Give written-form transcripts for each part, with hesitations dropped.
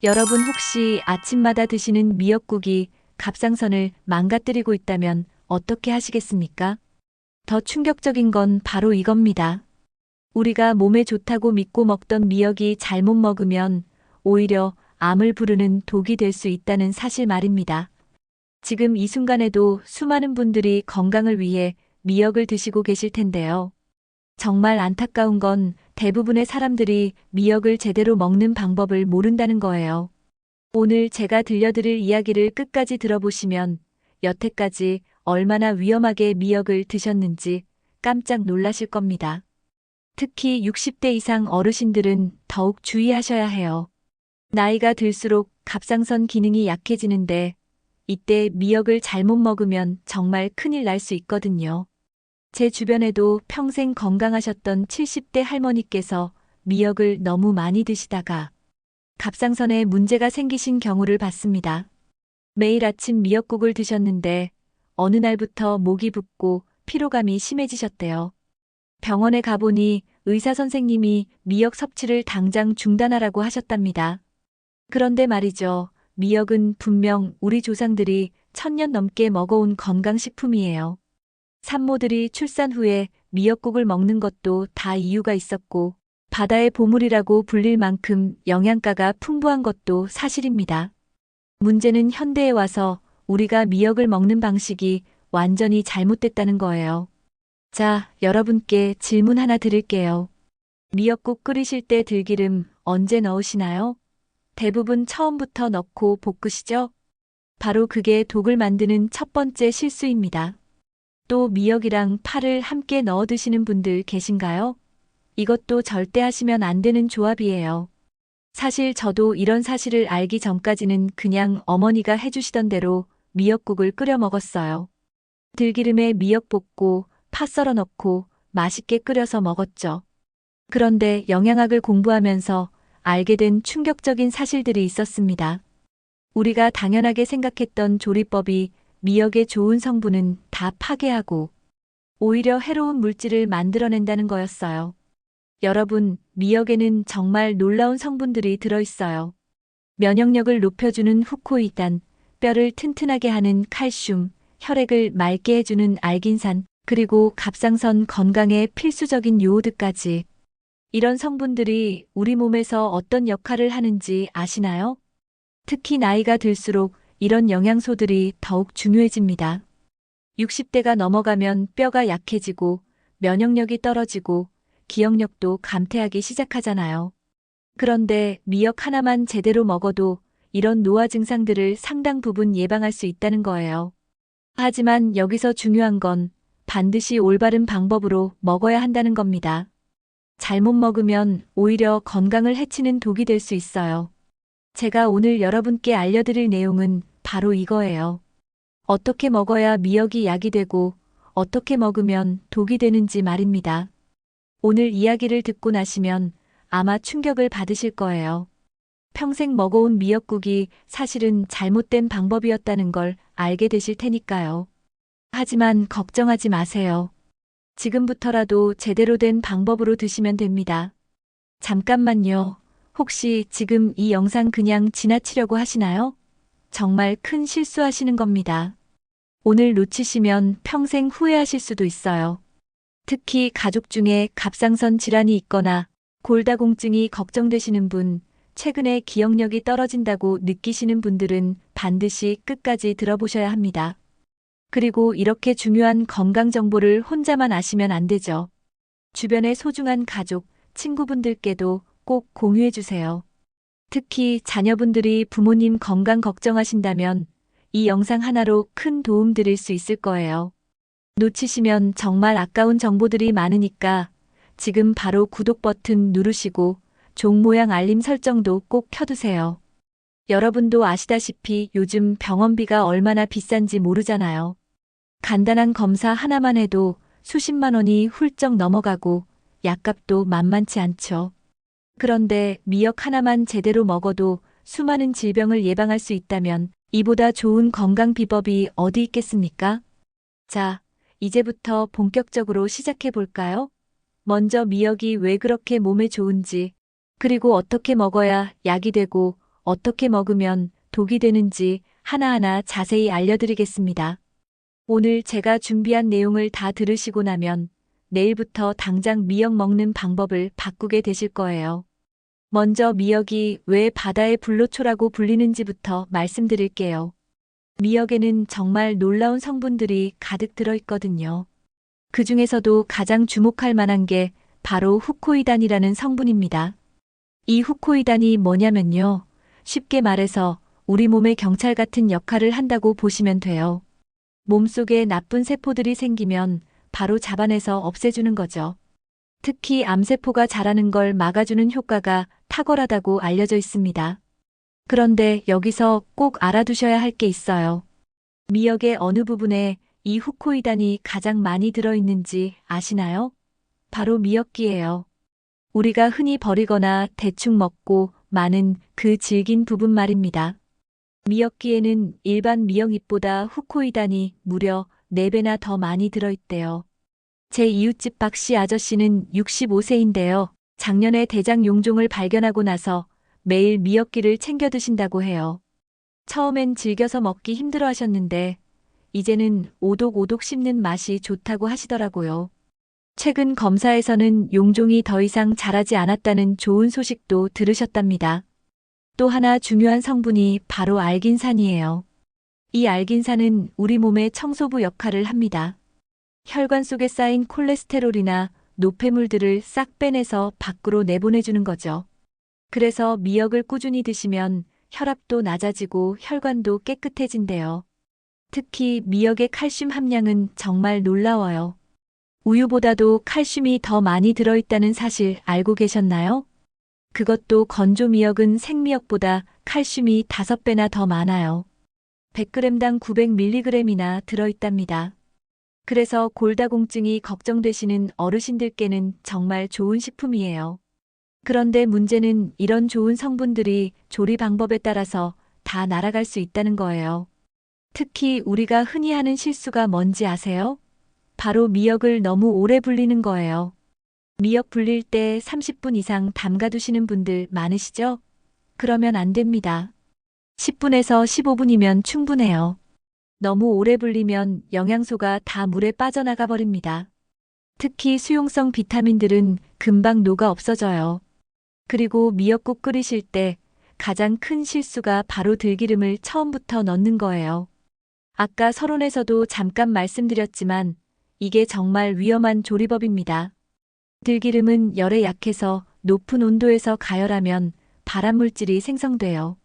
여러분 혹시 아침마다 드시는 미역국이 갑상선을 망가뜨리고 있다면 어떻게 하시겠습니까? 더 충격적인 건 바로 이겁니다. 우리가 몸에 좋다고 믿고 먹던 미역이 잘못 먹으면 오히려 암을 부르는 독이 될 수 있다는 사실 말입니다. 지금 이 순간에도 수많은 분들이 건강을 위해 미역을 드시고 계실 텐데요. 정말 안타까운 건 대부분의 사람들이 미역을 제대로 먹는 방법을 모른다는 거예요. 오늘 제가 들려드릴 이야기를 끝까지 들어보시면 여태까지 얼마나 위험하게 미역을 드셨는지 깜짝 놀라실 겁니다. 특히 60대 이상 어르신들은 더욱 주의하셔야 해요. 나이가 들수록 갑상선 기능이 약해지는데 이때 미역을 잘못 먹으면 정말 큰일 날 수 있거든요. 제 주변에도 평생 건강하셨던 70대 할머니께서 미역을 너무 많이 드시다가 갑상선에 문제가 생기신 경우를 봤습니다. 매일 아침 미역국을 드셨는데 어느 날부터 목이 붓고 피로감이 심해지셨대요. 병원에 가보니 의사 선생님이 미역 섭취를 당장 중단하라고 하셨답니다. 그런데 말이죠. 미역은 분명 우리 조상들이 1000년 넘게 먹어온 건강식품이에요. 산모들이 출산 후에 미역국을 먹는 것도 다 이유가 있었고, 바다의 보물이라고 불릴 만큼 영양가가 풍부한 것도 사실입니다. 문제는 현대에 와서 우리가 미역을 먹는 방식이 완전히 잘못됐다는 거예요. 자, 여러분께 질문 하나 드릴게요. 미역국 끓이실 때 들기름 언제 넣으시나요? 대부분 처음부터 넣고 볶으시죠? 바로 그게 독을 만드는 첫 번째 실수입니다. 또 미역이랑 파를 함께 넣어 드시는 분들 계신가요? 이것도 절대 하시면 안 되는 조합이에요. 사실 저도 이런 사실을 알기 전까지는 그냥 어머니가 해주시던 대로 미역국을 끓여 먹었어요. 들기름에 미역 볶고 파 썰어 넣고 맛있게 끓여서 먹었죠. 그런데 영양학을 공부하면서 알게 된 충격적인 사실들이 있었습니다. 우리가 당연하게 생각했던 조리법이 미역의 좋은 성분은 다 파괴하고 오히려 해로운 물질을 만들어낸다는 거였어요. 여러분, 미역에는 정말 놀라운 성분들이 들어있어요. 면역력을 높여주는 후코이단, 뼈를 튼튼하게 하는 칼슘, 혈액을 맑게 해주는 알긴산, 그리고 갑상선 건강에 필수적인 요오드까지. 이런 성분들이 우리 몸에서 어떤 역할을 하는지 아시나요? 특히 나이가 들수록 이런 영양소들이 더욱 중요해집니다. 60대가 넘어가면 뼈가 약해지고 면역력이 떨어지고 기억력도 감퇴하기 시작하잖아요. 그런데 미역 하나만 제대로 먹어도 이런 노화 증상들을 상당 부분 예방할 수 있다는 거예요. 하지만 여기서 중요한 건 반드시 올바른 방법으로 먹어야 한다는 겁니다. 잘못 먹으면 오히려 건강을 해치는 독이 될 수 있어요. 제가 오늘 여러분께 알려드릴 내용은 바로 이거예요. 어떻게 먹어야 미역이 약이 되고 어떻게 먹으면 독이 되는지 말입니다. 오늘 이야기를 듣고 나시면 아마 충격을 받으실 거예요. 평생 먹어온 미역국이 사실은 잘못된 방법이었다는 걸 알게 되실 테니까요. 하지만 걱정하지 마세요. 지금부터라도 제대로 된 방법으로 드시면 됩니다. 잠깐만요. 혹시 지금 이 영상 그냥 지나치려고 하시나요? 정말 큰 실수하시는 겁니다. 오늘 놓치시면 평생 후회하실 수도 있어요. 특히 가족 중에 갑상선 질환이 있거나 골다공증이 걱정되시는 분, 최근에 기억력이 떨어진다고 느끼시는 분들은 반드시 끝까지 들어보셔야 합니다. 그리고 이렇게 중요한 건강 정보를 혼자만 아시면 안 되죠. 주변의 소중한 가족, 친구분들께도 꼭 공유해 주세요. 특히 자녀분들이 부모님 건강 걱정하신다면 이 영상 하나로 큰 도움 드릴 수 있을 거예요. 놓치시면 정말 아까운 정보들이 많으니까 지금 바로 구독 버튼 누르시고 종 모양 알림 설정도 꼭 켜두세요. 여러분도 아시다시피 요즘 병원비가 얼마나 비싼지 모르잖아요. 간단한 검사 하나만 해도 수십만 원이 훌쩍 넘어가고 약값도 만만치 않죠. 그런데 미역 하나만 제대로 먹어도 수많은 질병을 예방할 수 있다면 이보다 좋은 건강 비법이 어디 있겠습니까? 자, 이제부터 본격적으로 시작해 볼까요? 먼저 미역이 왜 그렇게 몸에 좋은지, 그리고 어떻게 먹어야 약이 되고 어떻게 먹으면 독이 되는지 하나하나 자세히 알려드리겠습니다. 오늘 제가 준비한 내용을 다 들으시고 나면 내일부터 당장 미역 먹는 방법을 바꾸게 되실 거예요. 먼저 미역이 왜 바다의 불로초라고 불리는지부터 말씀드릴게요. 미역에는 정말 놀라운 성분들이 가득 들어있거든요. 그 중에서도 가장 주목할 만한 게 바로 후코이단이라는 성분입니다. 이 후코이단이 뭐냐면요. 쉽게 말해서 우리 몸의 경찰 같은 역할을 한다고 보시면 돼요. 몸속에 나쁜 세포들이 생기면 바로 잡아내서 없애주는 거죠. 특히 암세포가 자라는 걸 막아주는 효과가 탁월하다고 알려져 있습니다. 그런데 여기서 꼭 알아두셔야 할 게 있어요. 미역의 어느 부분에 이 후코이단이 가장 많이 들어있는지 아시나요? 바로 미역기예요. 우리가 흔히 버리거나 대충 먹고 마는 그 질긴 부분 말입니다. 미역기에는 일반 미역잎보다 후코이단이 무려 4배나 더 많이 들어있대요. 제 이웃집 박씨 아저씨는 65세인데요. 작년에 대장 용종을 발견하고 나서 매일 미역기를 챙겨 드신다고 해요. 처음엔 즐겨서 먹기 힘들어 하셨는데 이제는 오독오독 씹는 맛이 좋다고 하시더라고요. 최근 검사에서는 용종이 더 이상 자라지 않았다는 좋은 소식도 들으셨답니다. 또 하나 중요한 성분이 바로 알긴산이에요. 이 알긴산은 우리 몸의 청소부 역할을 합니다. 혈관 속에 쌓인 콜레스테롤이나 노폐물들을 싹 빼내서 밖으로 내보내주는 거죠. 그래서 미역을 꾸준히 드시면 혈압도 낮아지고 혈관도 깨끗해진대요. 특히 미역의 칼슘 함량은 정말 놀라워요. 우유보다도 칼슘이 더 많이 들어있다는 사실 알고 계셨나요? 그것도 건조 미역은 생미역보다 칼슘이 5배나 더 많아요. 100g당 900mg이나 들어있답니다. 그래서 골다공증이 걱정되시는 어르신들께는 정말 좋은 식품이에요. 그런데 문제는 이런 좋은 성분들이 조리 방법에 따라서 다 날아갈 수 있다는 거예요. 특히 우리가 흔히 하는 실수가 뭔지 아세요? 바로 미역을 너무 오래 불리는 거예요. 미역 불릴 때 30분 이상 담가두시는 분들 많으시죠? 그러면 안 됩니다. 10분에서 15분이면 충분해요. 너무 오래 불리면 영양소가 다 물에 빠져나가 버립니다. 특히 수용성 비타민들은 금방 녹아 없어져요. 그리고 미역국 끓이실 때 가장 큰 실수가 바로 들기름을 처음부터 넣는 거예요. 아까 서론에서도 잠깐 말씀드렸지만 이게 정말 위험한 조리법입니다. 들기름은 열에 약해서 높은 온도에서 가열하면 발암물질이 생성돼요.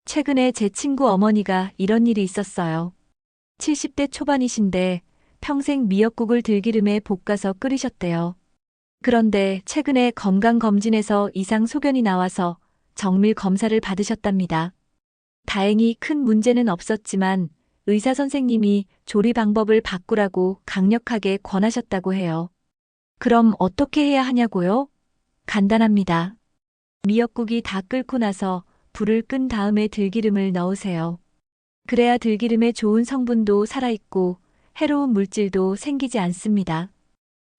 최근에 제 친구 어머니가 이런 일이 있었어요. 70대 초반이신데 평생 미역국을 들기름에 볶아서 끓이셨대요. 그런데 최근에 건강검진에서 이상 소견이 나와서 정밀 검사를 받으셨답니다. 다행히 큰 문제는 없었지만 의사 선생님이 조리 방법을 바꾸라고 강력하게 권하셨다고 해요. 그럼 어떻게 해야 하냐고요? 간단합니다. 미역국이 다 끓고 나서 불을 끈 다음에 들기름을 넣으세요. 그래야 들기름의 좋은 성분도 살아있고 해로운 물질도 생기지 않습니다.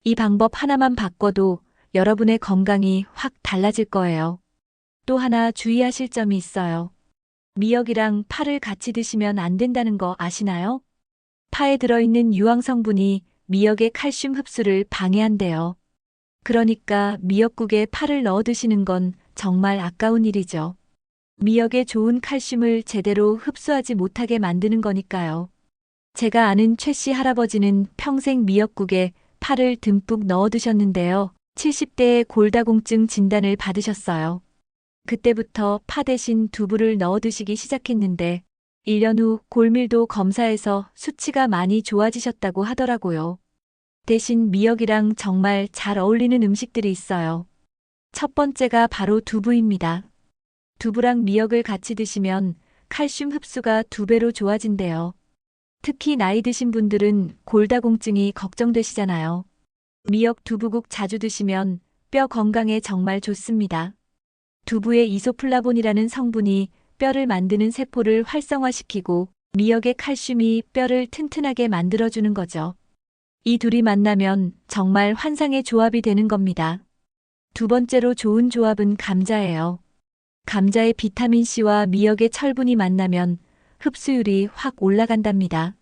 이 방법 하나만 바꿔도 여러분의 건강이 확 달라질 거예요. 또 하나 주의하실 점이 있어요. 미역이랑 파를 같이 드시면 안 된다는 거 아시나요? 파에 들어있는 유황 성분이 미역의 칼슘 흡수를 방해한대요. 그러니까 미역국에 파를 넣어 드시는 건 정말 아까운 일이죠. 미역의 좋은 칼슘을 제대로 흡수하지 못하게 만드는 거니까요. 제가 아는 최 씨 할아버지는 평생 미역국에 파를 듬뿍 넣어 드셨는데요. 70대에 골다공증 진단을 받으셨어요. 그때부터 파 대신 두부를 넣어 드시기 시작했는데 1년 후 골밀도 검사에서 수치가 많이 좋아지셨다고 하더라고요. 대신 미역이랑 정말 잘 어울리는 음식들이 있어요. 첫 번째가 바로 두부입니다. 두부랑 미역을 같이 드시면 칼슘 흡수가 2배로 좋아진대요. 특히 나이 드신 분들은 골다공증이 걱정되시잖아요. 미역 두부국 자주 드시면 뼈 건강에 정말 좋습니다. 두부의 이소플라본이라는 성분이 뼈를 만드는 세포를 활성화시키고 미역의 칼슘이 뼈를 튼튼하게 만들어주는 거죠. 이 둘이 만나면 정말 환상의 조합이 되는 겁니다. 두 번째로 좋은 조합은 감자예요. 감자의 비타민C와 미역의 철분이 만나면 흡수율이 확 올라간답니다.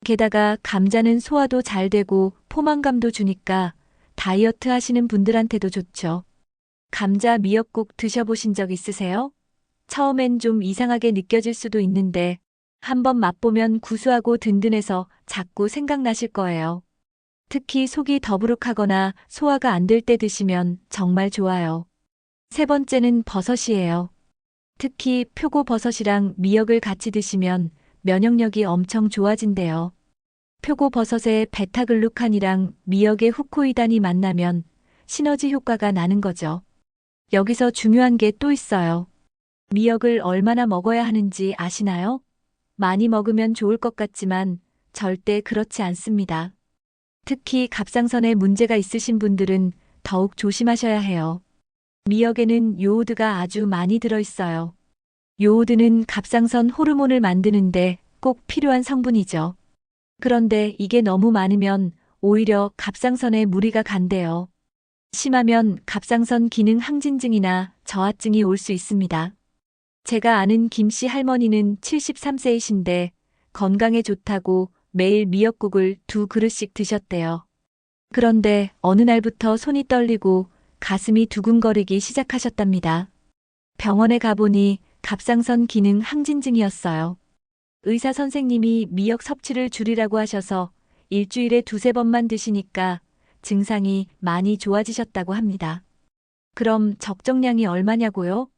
게다가 감자는 소화도 잘 되고 포만감도 주니까 다이어트 하시는 분들한테도 좋죠. 감자 미역국 드셔보신 적 있으세요? 처음엔 좀 이상하게 느껴질 수도 있는데 한번 맛보면 구수하고 든든해서 자꾸 생각나실 거예요. 특히 속이 더부룩하거나 소화가 안 될 때 드시면 정말 좋아요. 세 번째는 버섯이에요. 특히 표고버섯이랑 미역을 같이 드시면 면역력이 엄청 좋아진대요. 표고버섯의 베타글루칸이랑 미역의 후코이단이 만나면 시너지 효과가 나는 거죠. 여기서 중요한 게 또 있어요. 미역을 얼마나 먹어야 하는지 아시나요? 많이 먹으면 좋을 것 같지만 절대 그렇지 않습니다. 특히 갑상선에 문제가 있으신 분들은 더욱 조심하셔야 해요. 미역에는 요오드가 아주 많이 들어있어요. 요오드는 갑상선 호르몬을 만드는데 꼭 필요한 성분이죠. 그런데 이게 너무 많으면 오히려 갑상선에 무리가 간대요. 심하면 갑상선 기능 항진증이나 저하증이 올 수 있습니다. 제가 아는 김씨 할머니는 73세이신데 건강에 좋다고 매일 미역국을 2그릇씩 드셨대요. 그런데 어느 날부터 손이 떨리고 가슴이 두근거리기 시작하셨답니다. 병원에 가보니 갑상선 기능 항진증이었어요. 의사 선생님이 미역 섭취를 줄이라고 하셔서 일주일에 2~3번만 드시니까 증상이 많이 좋아지셨다고 합니다. 그럼 적정량이 얼마냐고요?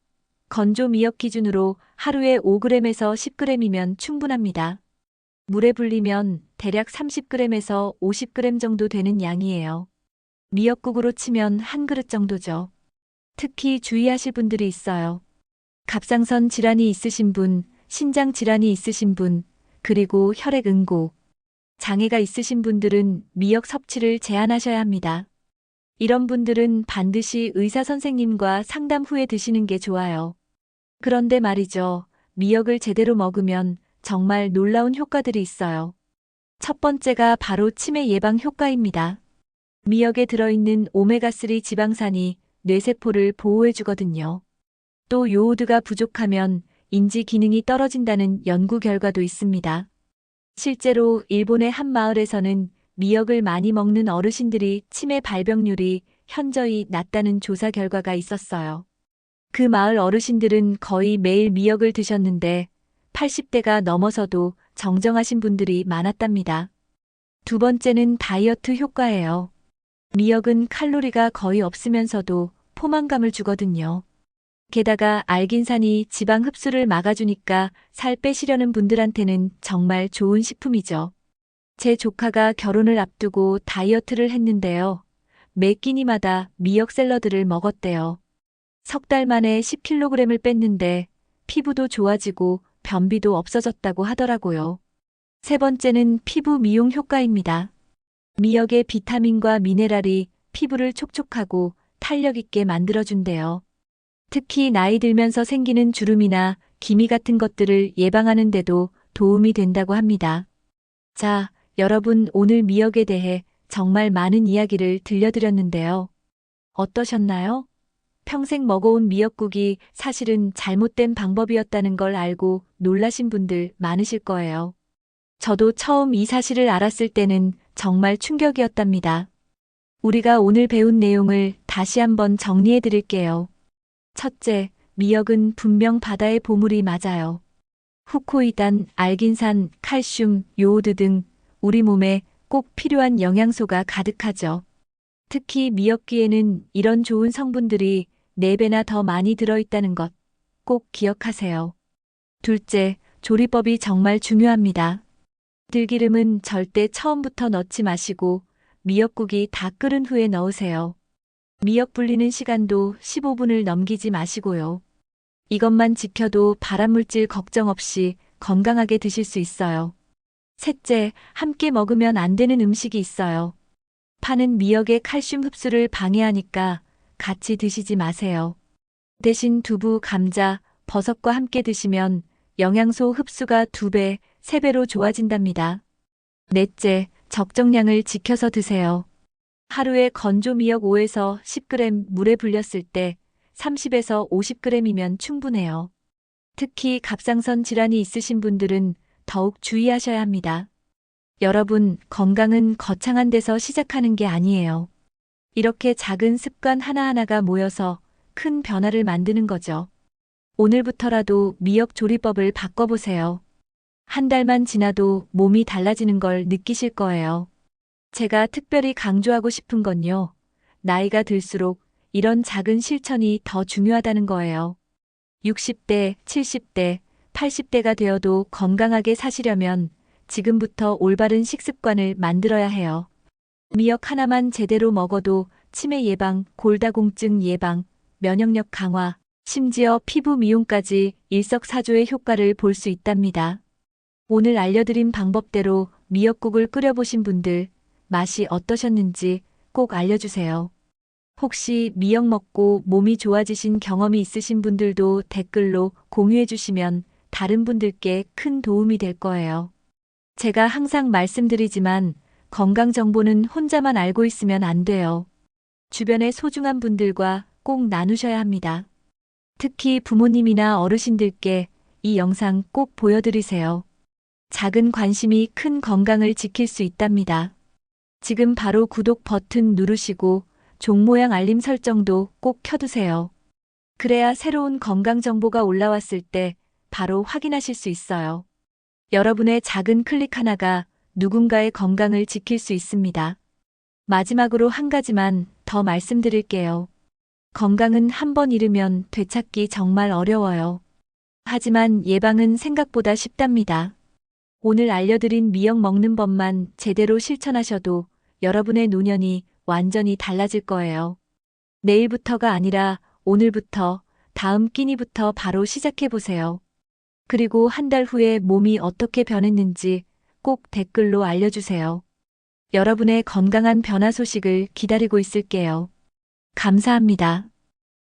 건조 미역 기준으로 하루에 5g에서 10g이면 충분합니다. 물에 불리면 대략 30g에서 50g 정도 되는 양이에요. 미역국으로 치면 한 그릇 정도죠. 특히 주의하실 분들이 있어요. 갑상선 질환이 있으신 분, 신장 질환이 있으신 분, 그리고 혈액 응고, 장애가 있으신 분들은 미역 섭취를 제한하셔야 합니다. 이런 분들은 반드시 의사 선생님과 상담 후에 드시는 게 좋아요. 그런데 말이죠. 미역을 제대로 먹으면 정말 놀라운 효과들이 있어요. 첫 번째가 바로 치매 예방 효과입니다. 미역에 들어있는 오메가3 지방산이 뇌세포를 보호해주거든요. 또 요오드가 부족하면 인지 기능이 떨어진다는 연구 결과도 있습니다. 실제로 일본의 한 마을에서는 미역을 많이 먹는 어르신들이 치매 발병률이 현저히 낮다는 조사 결과가 있었어요. 그 마을 어르신들은 거의 매일 미역을 드셨는데 80대가 넘어서도 정정하신 분들이 많았답니다. 두 번째는 다이어트 효과예요. 미역은 칼로리가 거의 없으면서도 포만감을 주거든요. 게다가 알긴산이 지방 흡수를 막아주니까 살 빼시려는 분들한테는 정말 좋은 식품이죠. 제 조카가 결혼을 앞두고 다이어트를 했는데요. 매 끼니마다 미역 샐러드를 먹었대요. 석 달 만에 10kg을 뺐는데 피부도 좋아지고 변비도 없어졌다고 하더라고요. 세 번째는 피부 미용 효과입니다. 미역의 비타민과 미네랄이 피부를 촉촉하고 탄력 있게 만들어준대요. 특히 나이 들면서 생기는 주름이나 기미 같은 것들을 예방하는 데도 도움이 된다고 합니다. 자, 여러분 오늘 미역에 대해 정말 많은 이야기를 들려드렸는데요. 어떠셨나요? 평생 먹어온 미역국이 사실은 잘못된 방법이었다는 걸 알고 놀라신 분들 많으실 거예요. 저도 처음 이 사실을 알았을 때는 정말 충격이었답니다. 우리가 오늘 배운 내용을 다시 한번 정리해 드릴게요. 첫째, 미역은 분명 바다의 보물이 맞아요. 후코이단, 알긴산, 칼슘, 요오드 등 우리 몸에 꼭 필요한 영양소가 가득하죠. 특히 미역귀에는 이런 좋은 성분들이 4배나 더 많이 들어있다는 것 꼭 기억하세요. 둘째, 조리법이 정말 중요합니다. 들기름은 절대 처음부터 넣지 마시고 미역국이 다 끓은 후에 넣으세요. 미역 불리는 시간도 15분을 넘기지 마시고요. 이것만 지켜도 발암물질 걱정 없이 건강하게 드실 수 있어요. 셋째, 함께 먹으면 안 되는 음식이 있어요. 파는 미역의 칼슘 흡수를 방해하니까 같이 드시지 마세요. 대신 두부, 감자, 버섯과 함께 드시면 영양소 흡수가 2배, 3배로 좋아진답니다. 넷째, 적정량을 지켜서 드세요. 하루에 건조 미역 5에서 10g 물에 불렸을 때 30에서 50g이면 충분해요. 특히 갑상선 질환이 있으신 분들은 더욱 주의하셔야 합니다. 여러분, 건강은 거창한 데서 시작하는 게 아니에요. 이렇게 작은 습관 하나하나가 모여서 큰 변화를 만드는 거죠. 오늘부터라도 미역 조리법을 바꿔보세요. 한 달만 지나도 몸이 달라지는 걸 느끼실 거예요. 제가 특별히 강조하고 싶은 건요. 나이가 들수록 이런 작은 실천이 더 중요하다는 거예요. 60대, 70대, 80대가 되어도 건강하게 사시려면 지금부터 올바른 식습관을 만들어야 해요. 미역 하나만 제대로 먹어도 치매 예방, 골다공증 예방, 면역력 강화, 심지어 피부 미용까지 일석사조의 효과를 볼 수 있답니다. 오늘 알려드린 방법대로 미역국을 끓여보신 분들, 맛이 어떠셨는지 꼭 알려주세요. 혹시 미역 먹고 몸이 좋아지신 경험이 있으신 분들도 댓글로 공유해 주시면 다른 분들께 큰 도움이 될 거예요. 제가 항상 말씀드리지만 건강 정보는 혼자만 알고 있으면 안 돼요. 주변의 소중한 분들과 꼭 나누셔야 합니다. 특히 부모님이나 어르신들께 이 영상 꼭 보여드리세요. 작은 관심이 큰 건강을 지킬 수 있답니다. 지금 바로 구독 버튼 누르시고 종 모양 알림 설정도 꼭 켜두세요. 그래야 새로운 건강 정보가 올라왔을 때 바로 확인하실 수 있어요. 여러분의 작은 클릭 하나가 누군가의 건강을 지킬 수 있습니다. 마지막으로 한 가지만 더 말씀드릴게요. 건강은 한 번 잃으면 되찾기 정말 어려워요. 하지만 예방은 생각보다 쉽답니다. 오늘 알려드린 미역 먹는 법만 제대로 실천하셔도 여러분의 노년이 완전히 달라질 거예요. 내일부터가 아니라 오늘부터, 다음 끼니부터 바로 시작해보세요. 그리고 한 달 후에 몸이 어떻게 변했는지 꼭 댓글로 알려주세요. 여러분의 건강한 변화 소식을 기다리고 있을게요. 감사합니다.